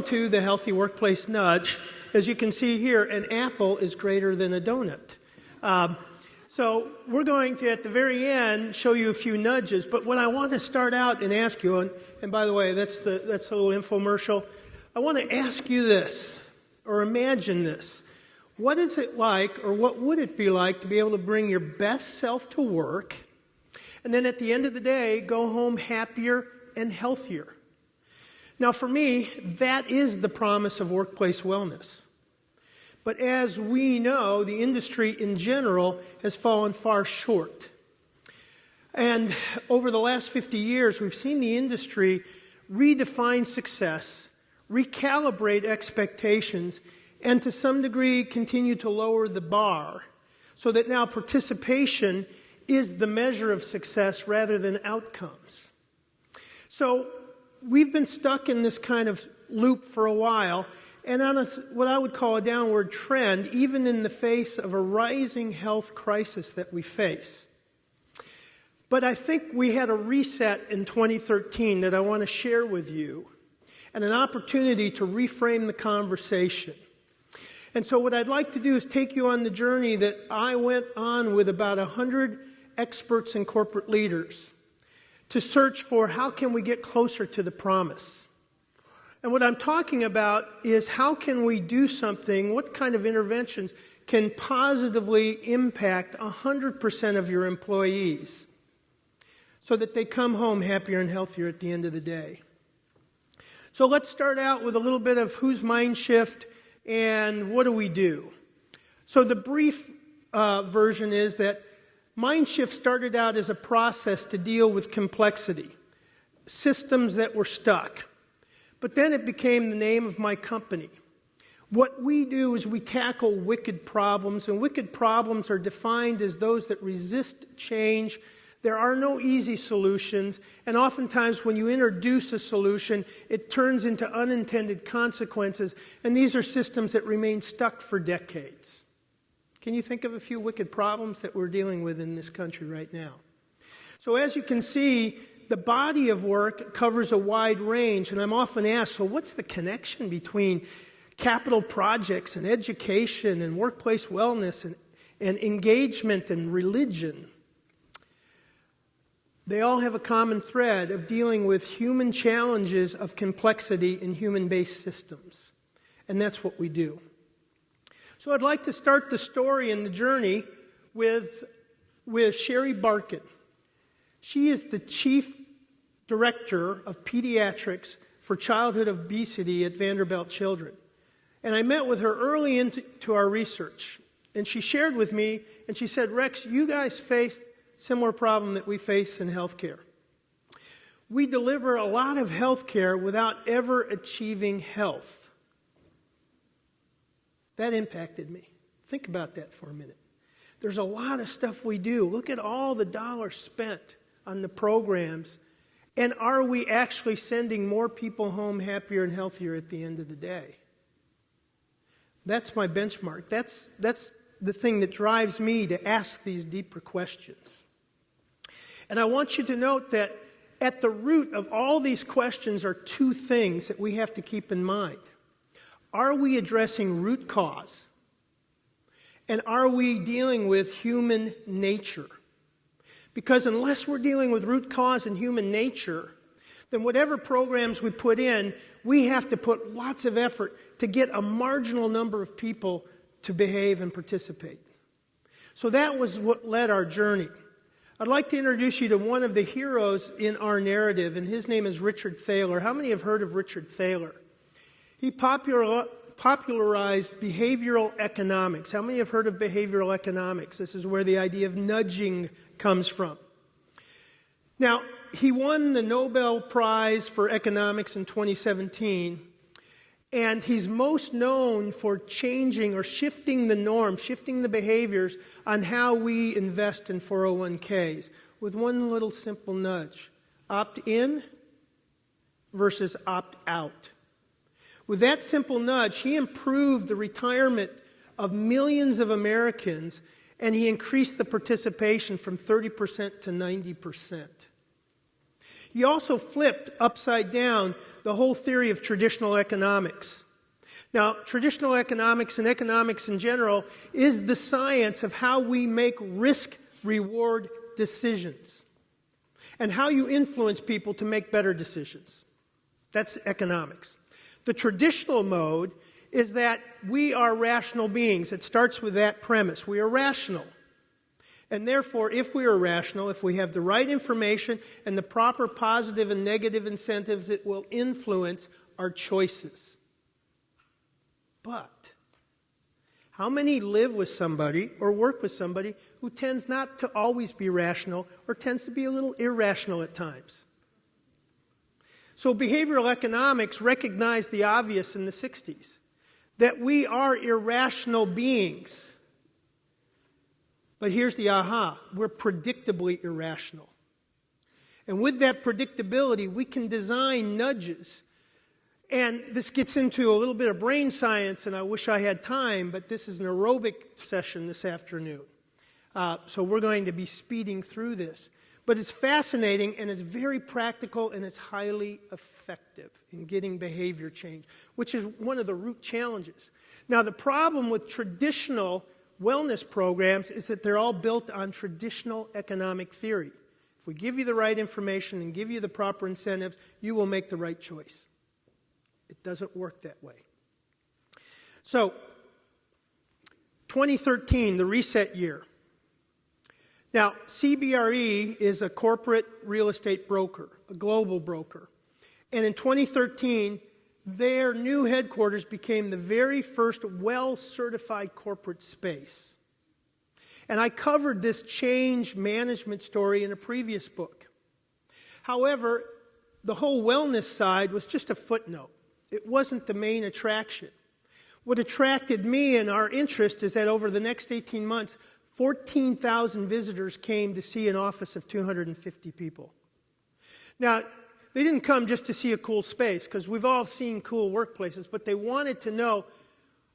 welcome to the Healthy Workplace Nudge. As you can see here, an apple is greater than a donut. So we're going to, at the very end, show you a few nudges. But what I want to start out and ask you, and by the way, that's a little infomercial. I want to ask you this, or imagine this. What is it like, or what would it be like to be able to bring your best self to work, and then at the end of the day, go home happier and healthier? Now, for me, that is the promise of workplace wellness. But as we know, the industry in general has fallen far short. And over the last 50 years, we've seen the industry redefine success, recalibrate expectations, and to some degree continue to lower the bar so that now participation is the measure of success rather than outcomes. So we've been stuck in this kind of loop for a while, and on what I would call a downward trend, even in the face of a rising health crisis that we face. But I think we had a reset in 2013 that I want to share with you, and an opportunity to reframe the conversation. And so what I'd like to do is take you on the journey that I went on with about 100 experts and corporate leaders to search for how can we get closer to the promise. And what I'm talking about is how can we do something, what kind of interventions can positively impact 100% of your employees so that they come home happier and healthier at the end of the day. So let's start out with a little bit of who's Mind Shift and what do we do. So the brief version is that Mind Shift started out as a process to deal with complexity, systems that were stuck. But then it became the name of my company. What we do is we tackle wicked problems, and wicked problems are defined as those that resist change. There are no easy solutions, and oftentimes when you introduce a solution, it turns into unintended consequences, and these are systems that remain stuck for decades. Can you think of a few wicked problems that we're dealing with in this country right now? So as you can see, the body of work covers a wide range, and I'm often asked, so what's the connection between capital projects and education and workplace wellness and engagement and religion? They all have a common thread of dealing with human challenges of complexity in human-based systems, and that's what we do. So I'd like to start the story and the journey with Sherry Barkin. She is the Chief Director of Pediatrics for Childhood Obesity at Vanderbilt Children. And I met with her early into our research. And she shared with me, and she said, Rex, you guys face a similar problem that we face in healthcare. We deliver a lot of healthcare without ever achieving health. That impacted me. Think about that for a minute. There's a lot of stuff we do. Look at all the dollars spent on the programs. And are we actually sending more people home happier and healthier at the end of the day? That's my benchmark. That's the thing that drives me to ask these deeper questions. And I want you to note that at the root of all these questions are two things that we have to keep in mind. Are we addressing root cause? And are we dealing with human nature? Because unless we're dealing with root cause and human nature, then whatever programs we put in, we have to put lots of effort to get a marginal number of people to behave and participate. So that was what led our journey. I'd like to introduce you to one of the heroes in our narrative, and his name is Richard Thaler. How many have heard of Richard Thaler? He popularized behavioral economics. How many have heard of behavioral economics? This is where the idea of nudging comes from. Now, he won the Nobel Prize for Economics in 2017, and he's most known for changing or shifting the norm, shifting the behaviors on how we invest in 401ks with one little simple nudge. Opt in versus opt out. With that simple nudge, he improved the retirement of millions of Americans, and he increased the participation from 30% to 90%. He also flipped upside down the whole theory of traditional economics. Now, traditional economics and economics in general is the science of how we make risk-reward decisions and how you influence people to make better decisions. That's economics. The traditional mode is that we are rational beings. It starts with that premise. We are rational. And therefore, if we are rational, if we have the right information and the proper positive and negative incentives, it will influence our choices. But how many live with somebody or work with somebody who tends not to always be rational or tends to be a little irrational at times? So behavioral economics recognized the obvious in the 60s, that we are irrational beings. But here's the aha, we're predictably irrational. And with that predictability, we can design nudges. And this gets into a little bit of brain science, and I wish I had time, but this is an aerobic session this afternoon. So we're going to be speeding through this. But it's fascinating, and it's very practical, and it's highly effective in getting behavior change, which is one of the root challenges. Now, the problem with traditional wellness programs is that they're all built on traditional economic theory. If we give you the right information and give you the proper incentives, you will make the right choice. It doesn't work that way. So, 2013, the reset year. Now, CBRE is a corporate real estate broker, a global broker. And in 2013, their new headquarters became the very first well-certified corporate space. And I covered this change management story in a previous book. However, the whole wellness side was just a footnote. It wasn't the main attraction. What attracted me and our interest is that over the next 18 months, 14,000 visitors came to see an office of 250 people. Now, they didn't come just to see a cool space, because we've all seen cool workplaces, but they wanted to know,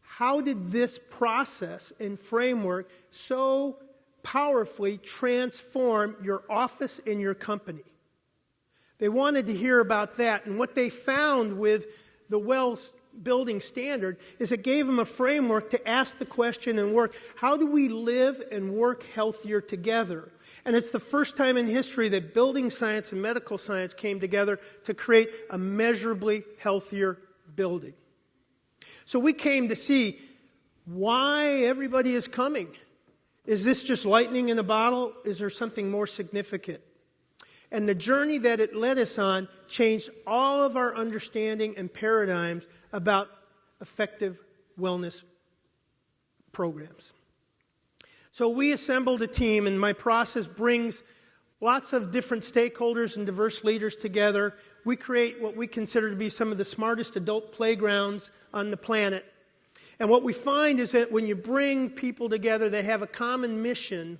how did this process and framework so powerfully transform your office and your company? They wanted to hear about that, and what they found with the building standard is it gave them a framework to ask the question and work, how do we live and work healthier together? And it's the first time in history that building science and medical science came together to create a measurably healthier building. So we came to see why everybody is coming. Is this just lightning in a bottle? Is there something more significant? And the journey that it led us on changed all of our understanding and paradigms about effective wellness programs. So we assembled a team, and my process brings lots of different stakeholders and diverse leaders together. We create what we consider to be some of the smartest adult playgrounds on the planet. And what we find is that when you bring people together, they have a common mission,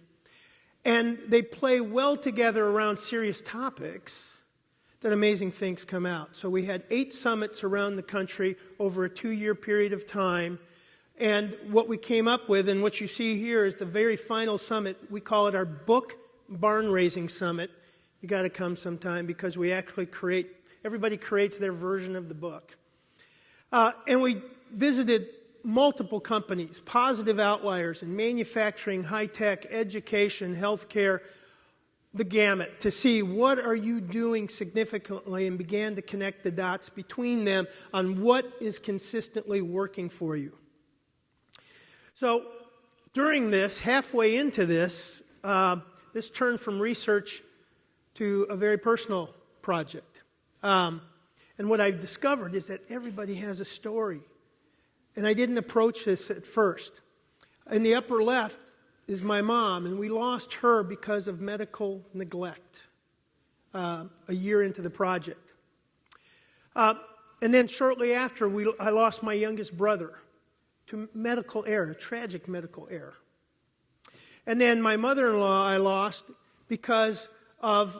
and they play well together around serious topics, that amazing things come out. So we had 8 summits around the country over a 2-year period of time. And what we came up with, and what you see here is the very final summit. We call it our book barn raising summit. You got to come sometime, because we actually everybody creates their version of the book. And we visited multiple companies, positive outliers in manufacturing, high-tech, education, healthcare, the gamut, to see what are you doing significantly, and began to connect the dots between them on what is consistently working for you. So during this, halfway into this, this turned from research to a very personal project. And what I've discovered is that everybody has a story. And I didn't approach this at first. In the upper left is my mom, and we lost her because of medical neglect a year into the project. And then shortly after, I lost my youngest brother to medical error, tragic medical error. And then my mother-in-law I lost because of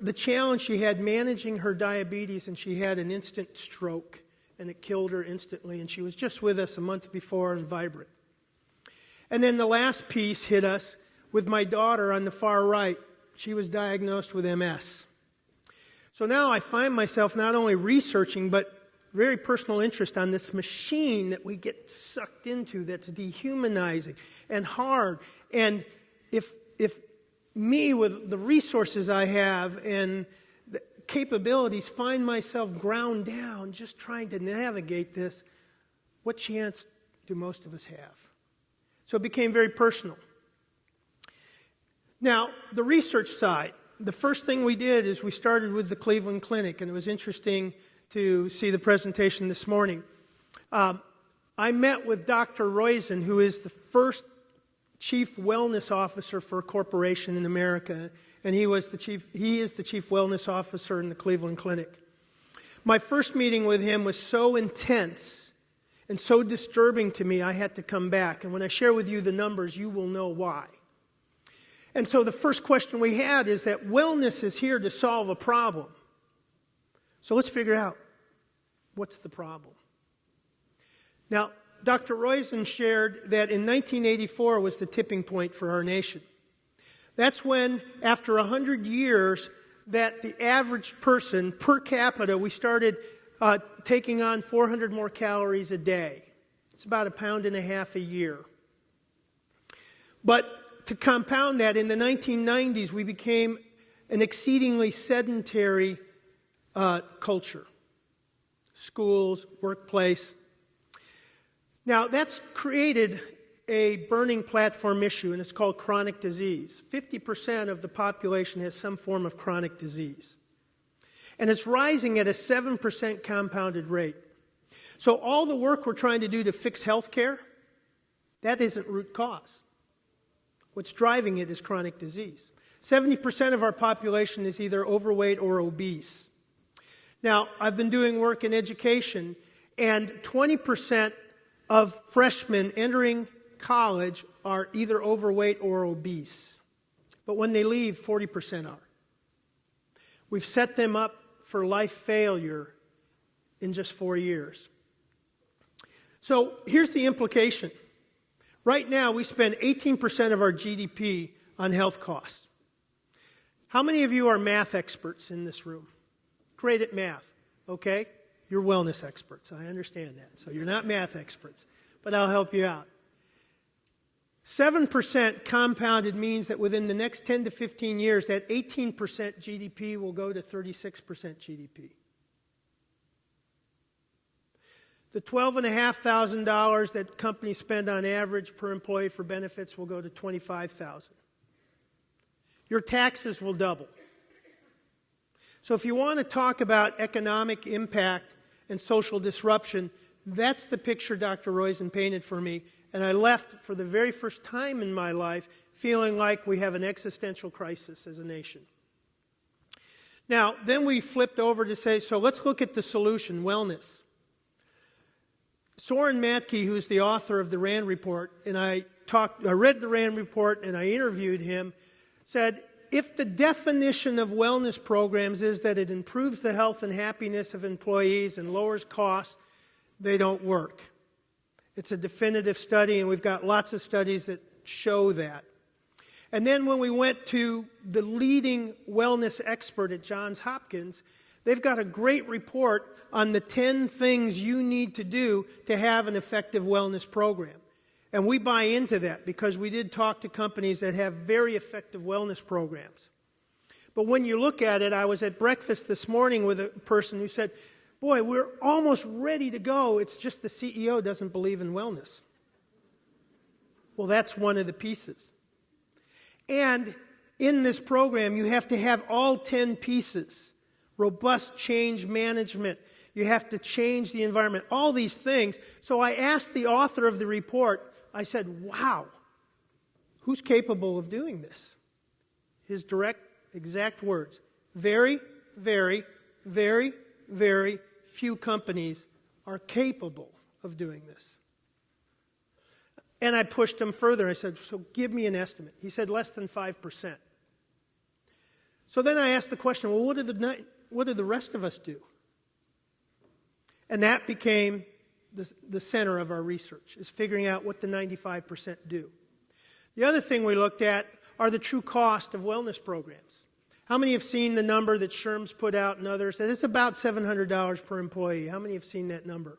the challenge she had managing her diabetes, and she had an instant stroke, and it killed her instantly, and she was just with us a month before and vibrant. And then the last piece hit us with my daughter on the far right. She was diagnosed with MS. So now I find myself not only researching, but very personal interest on this machine that we get sucked into that's dehumanizing and hard. And if me, with the resources I have and the capabilities, find myself ground down just trying to navigate this, what chance do most of us have? So it became very personal. Now, the research side, the first thing we did is we started with the Cleveland Clinic, and it was interesting to see the presentation this morning. I met with Dr. Roizen, who is the first chief wellness officer for a corporation in America, and he is the chief wellness officer in the Cleveland Clinic. My first meeting with him was so intense and so disturbing to me, I had to come back. And when I share with you the numbers, you will know why. And so the first question we had is that wellness is here to solve a problem. So let's figure out what's the problem. Now, Dr. Roizen shared that in 1984 was the tipping point for our nation. That's when, after 100 years, that the average person per capita, we started taking on 400 more calories a day. It's about 1.5 pounds a year. But to compound that, in the 1990s, we became an exceedingly sedentary culture. Schools, workplace. Now, that's created a burning platform issue, and it's called chronic disease. 50% of the population has some form of chronic disease. And it's rising at a 7% compounded rate. So all the work we're trying to do to fix health care, that isn't root cause. What's driving it is chronic disease. 70% of our population is either overweight or obese. Now, I've been doing work in education, and 20% of freshmen entering college are either overweight or obese. But when they leave, 40% are. We've set them up for life failure in just 4 years. So here's the implication. Right now, we spend 18% of our GDP on health costs. How many of you are math experts in this room? Great at math, okay? You're wellness experts, I understand that. So you're not math experts, but I'll help you out. 7% compounded means that within the next 10 to 15 years, that 18% GDP will go to 36% GDP. The $12,500 that companies spend on average per employee for benefits will go to $25,000. Your taxes will double. So if you want to talk about economic impact and social disruption, that's the picture Dr. Roizen painted for me. And I left for the very first time in my life feeling like we have an existential crisis as a nation. Now, then we flipped over to say, so let's look at the solution, wellness. Soren Matkey, who's the author of the RAND report, and I read the RAND report and I interviewed him, said, if the definition of wellness programs is that it improves the health and happiness of employees and lowers costs, they don't work. It's a definitive study, and we've got lots of studies that show that. And then when we went to the leading wellness expert at Johns Hopkins, they've got a great report on the 10 things you need to do to have an effective wellness program. And we buy into that because we did talk to companies that have very effective wellness programs. But when you look at it, I was at breakfast this morning with a person who said, boy, we're almost ready to go. It's just the CEO doesn't believe in wellness. Well, that's one of the pieces. And in this program, you have to have all 10 pieces. Robust change management. You have to change the environment. All these things. So I asked the author of the report, I said, wow, who's capable of doing this? His direct, exact words. Very, very, very, very few companies are capable of doing this. And I pushed him further. I said, so give me an estimate. He said less than 5%. So then I asked the question, well, what do the rest of us do? And that became the center of our research, is figuring out what the 95% do. The other thing we looked at are the true cost of wellness programs. How many have seen the number that Sherm's put out and others? It's about $700 per employee. How many have seen that number?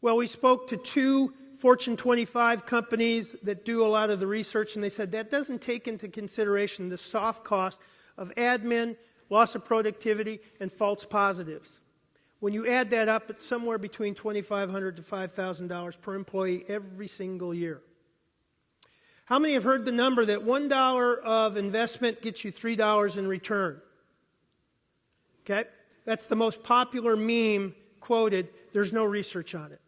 Well, we spoke to 2 Fortune 25 companies that do a lot of the research, and they said that doesn't take into consideration the soft cost of admin, loss of productivity, and false positives. When you add that up, it's somewhere between $2,500 to $5,000 per employee every single year. How many have heard the number that $1 of investment gets you $3 in return? Okay? That's the most popular meme quoted. There's no research on it.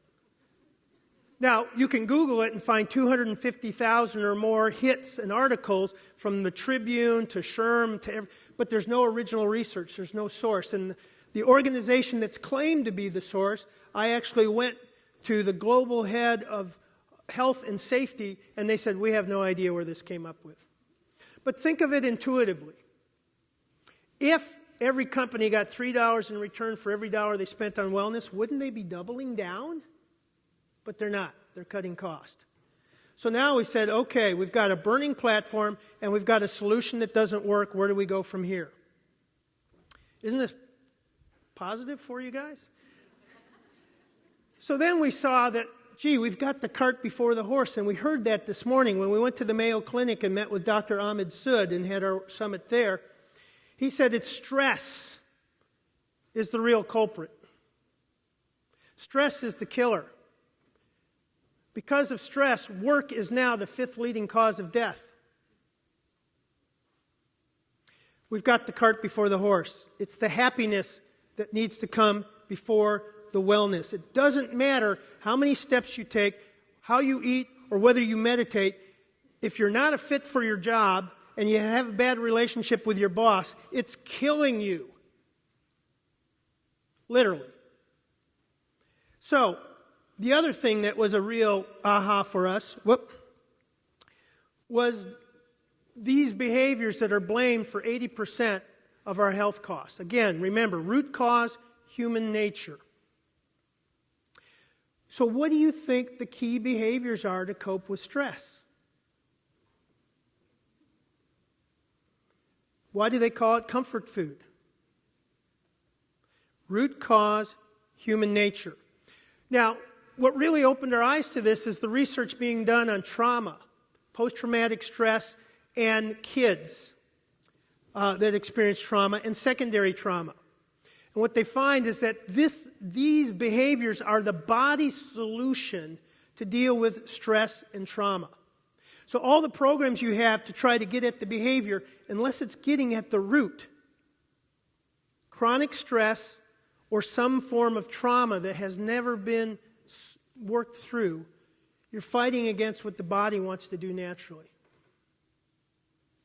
Now, you can Google it and find 250,000 or more hits and articles from the Tribune to Sherm, but there's no original research. There's no source. And the organization that's claimed to be the source, I actually went to the global head of health and safety, and they said, we have no idea where this came up with. But think of it intuitively. If every company got $3 in return for every dollar they spent on wellness, wouldn't they be doubling down? But they're not. They're cutting cost. So now we said, okay, we've got a burning platform, and we've got a solution that doesn't work. Where do we go from here? Isn't this positive for you guys? So then we saw that, gee, we've got the cart before the horse, and we heard that this morning when we went to the Mayo Clinic and met with Dr. Ahmed Sood and had our summit there. He said it's stress is the real culprit. Stress is the killer. Because of stress, work is now the 5th leading cause of death. We've got the cart before the horse. It's the happiness that needs to come before the wellness. It doesn't matter how many steps you take, how you eat, or whether you meditate. If you're not a fit for your job and you have a bad relationship with your boss, it's killing you. Literally. So, the other thing that was a real aha for us, was these behaviors that are blamed for 80% of our health costs. Again, remember, root cause, human nature. So what do you think the key behaviors are to cope with stress? Why do they call it comfort food? Root cause, human nature. Now, what really opened our eyes to this is the research being done on trauma, post-traumatic stress, and kids that experience trauma and secondary trauma. And what they find is that these behaviors are the body's solution to deal with stress and trauma. So all the programs you have to try to get at the behavior, unless it's getting at the root, chronic stress or some form of trauma that has never been worked through, you're fighting against what the body wants to do naturally.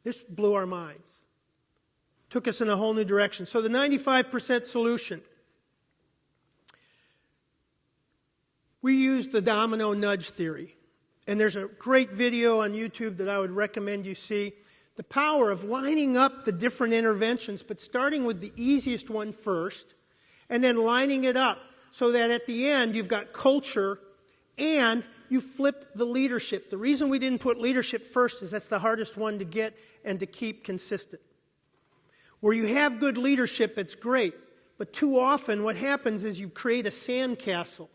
This blew our minds. Took us in a whole new direction. So the 95% solution. We used the domino nudge theory. And there's a great video on YouTube that I would recommend you see. The power of lining up the different interventions, but starting with the easiest one first, and then lining it up so that at the end you've got culture and you flip the leadership. The reason we didn't put leadership first is that's the hardest one to get and to keep consistent. Where you have good leadership, it's great. But too often what happens is you create a sandcastle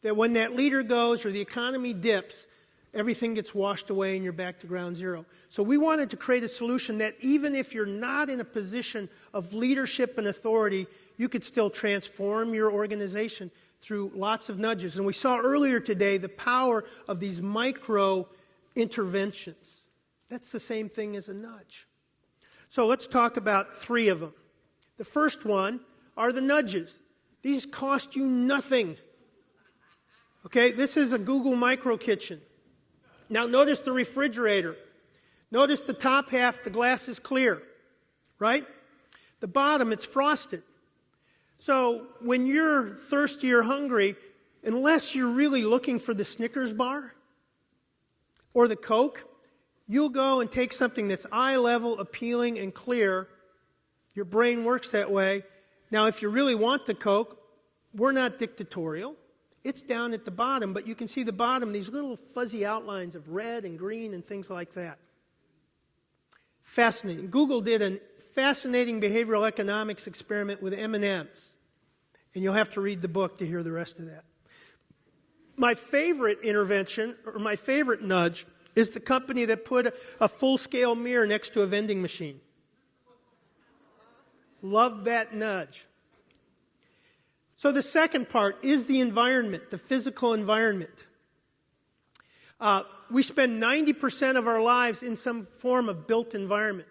that when that leader goes or the economy dips, everything gets washed away and you're back to ground zero. So we wanted to create a solution that even if you're not in a position of leadership and authority, you could still transform your organization through lots of nudges. And we saw earlier today the power of these micro interventions. That's the same thing as a nudge. So let's talk about 3 of them. The first one are the nudges. These cost you nothing. Okay, this is a Google Micro Kitchen. Now notice the refrigerator. Notice the top half, the glass is clear, right? The bottom, it's frosted. So when you're thirsty or hungry, unless you're really looking for the Snickers bar or the Coke, you'll go and take something that's eye level, appealing, and clear. Your brain works that way. Now, if you really want the Coke, we're not dictatorial. It's down at the bottom, but you can see the bottom, these little fuzzy outlines of red and green and things like that. Fascinating. Google did a fascinating behavioral economics experiment with M&Ms. And you'll have to read the book to hear the rest of that. My favorite intervention, or my favorite nudge, is the company that put a full-scale mirror next to a vending machine. Love that nudge. So the second part is the environment, the physical environment. We spend 90% of our lives in some form of built environment.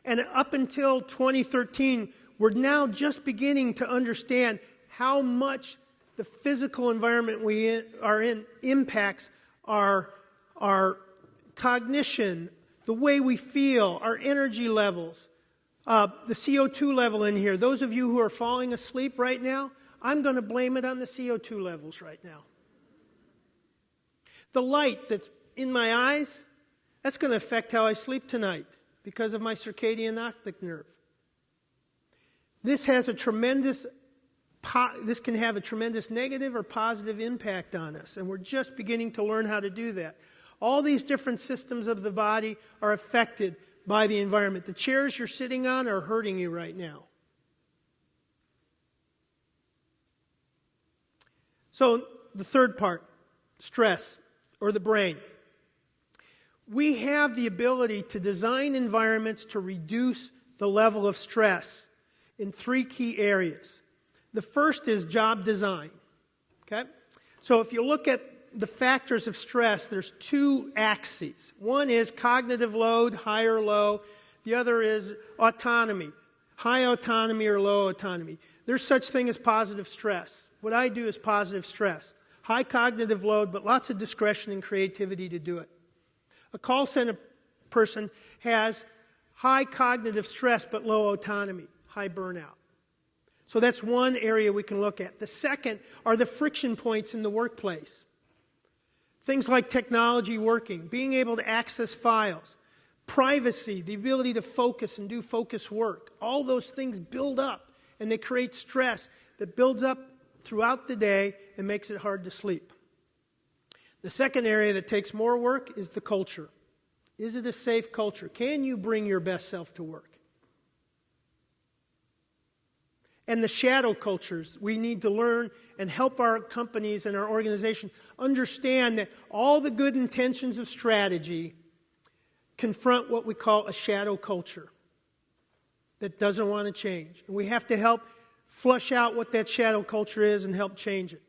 And up until 2013, we're now just beginning to understand how much the physical environment we are in impacts our cognition, the way we feel, our energy levels, the CO2 level in here. Those of you who are falling asleep right now, I'm going to blame it on the CO2 levels right now. The light that's in my eyes, that's going to affect how I sleep tonight because of my circadian optic nerve. This can have a tremendous negative or positive impact on us, and we're just beginning to learn how to do that. All these different systems of the body are affected by the environment. The chairs you're sitting on are hurting you right now. So the third part, stress, or the brain. We have the ability to design environments to reduce the level of stress in three key areas. The first is job design. Okay? So if you look at the factors of stress, there's two axes. One is cognitive load, high or low. The other is autonomy, high autonomy or low autonomy. There's such thing as positive stress. What I do is positive stress. High cognitive load, but lots of discretion and creativity to do it. A call center person has high cognitive stress, but low autonomy, high burnout. So that's one area we can look at. The second are the friction points in the workplace. Things like technology working, being able to access files, privacy, the ability to focus and do focus work. All those things build up, and they create stress that builds up throughout the day and makes it hard to sleep. The second area that takes more work is the culture. Is it a safe culture? Can you bring your best self to work? And the shadow cultures, we need to learn and help our companies and our organization understand that all the good intentions of strategy confront what we call a shadow culture that doesn't want to change. And we have to help flush out what that shadow culture is and help change it.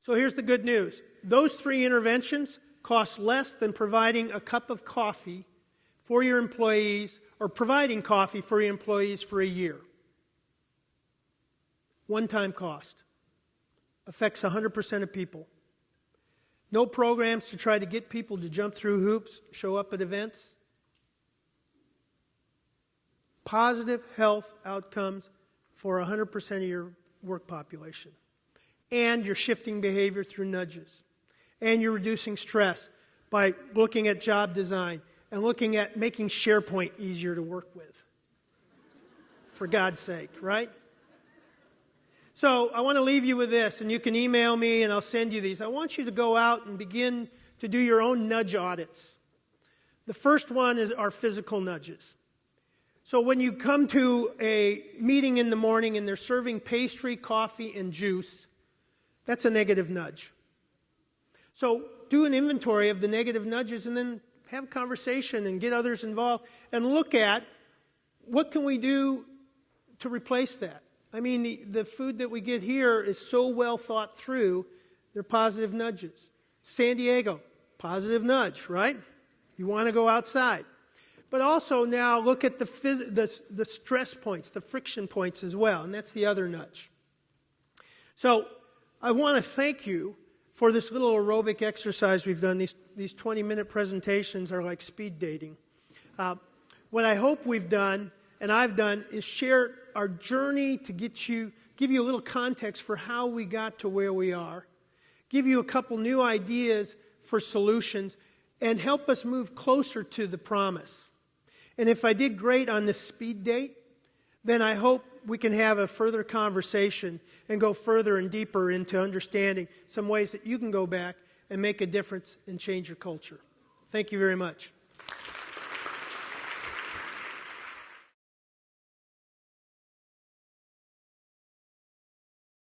So here's the good news. Those three interventions cost less than providing a cup of coffee for your employees or providing coffee for your employees for a year. One-time cost. Affects 100% of people. No programs to try to get people to jump through hoops, show up at events. Positive health outcomes for 100% of your work population. And you're shifting behavior through nudges. And you're reducing stress by looking at job design and looking at making SharePoint easier to work with. For God's sake, right? So I want to leave you with this, and you can email me and I'll send you these. I want you to go out and begin to do your own nudge audits. The first one is our physical nudges. So when you come to a meeting in the morning and they're serving pastry, coffee, and juice, that's a negative nudge. So do an inventory of the negative nudges and then have a conversation and get others involved and look at what can we do to replace that. I mean, the food that we get here is so well thought through, they're positive nudges. San Diego, positive nudge, right? You want to go outside. But also now look at the stress points, the friction points as well, and that's the other nudge. So I want to thank you for this little aerobic exercise we've done. These 20-minute presentations are like speed dating. What I hope we've done, and I've done, is share our journey to give you a little context for how we got to where we are, give you a couple new ideas for solutions, and help us move closer to the promise. And if I did great on this speed date, then I hope we can have a further conversation and go further and deeper into understanding some ways that you can go back and make a difference and change your culture. Thank you very much.